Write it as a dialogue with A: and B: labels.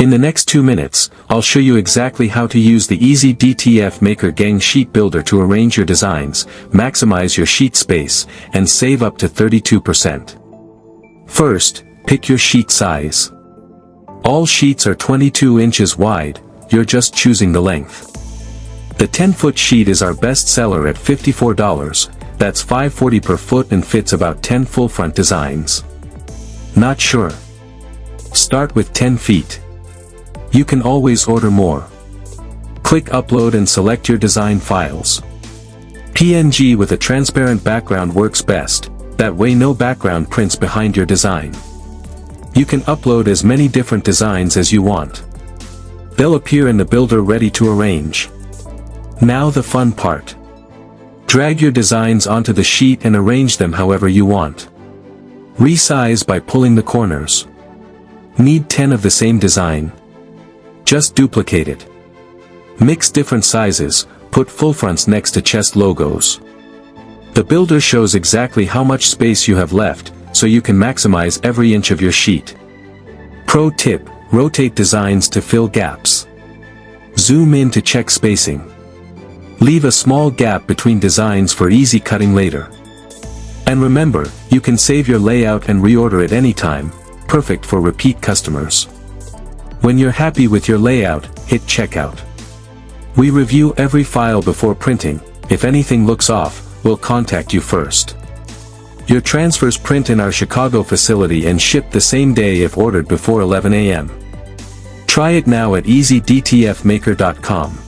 A: In the next 2 minutes, I'll show you exactly how to use the EZDTFMaker Gang Sheet Builder to arrange your designs, maximize your sheet space, and save up to 32%. First, pick your sheet size. All sheets are 22 inches wide, you're just choosing the length. The 10-foot sheet is our best seller at $54, that's $5.40 per foot and fits about 10 full front designs. Not sure? Start with 10 feet. You can always order more. Click Upload and select your design files. PNG with a transparent background works best, that way no background prints behind your design. You can upload as many different designs as you want. They'll appear in the builder ready to arrange. Now the fun part. Drag your designs onto the sheet and arrange them however you want. Resize by pulling the corners. Need 10 of the same design? Just duplicate it. Mix different sizes, put full fronts next to chest logos. The builder shows exactly how much space you have left, so you can maximize every inch of your sheet. Pro tip, rotate designs to fill gaps. Zoom in to check spacing. Leave a small gap between designs for easy cutting later. And remember, you can save your layout and reorder at any time, perfect for repeat customers. When you're happy with your layout, hit checkout. We review every file before printing. If anything looks off, we'll contact you first. Your transfers print in our Chicago facility and ship the same day if ordered before 11 a.m. Try it now at EZDTFMaker.com.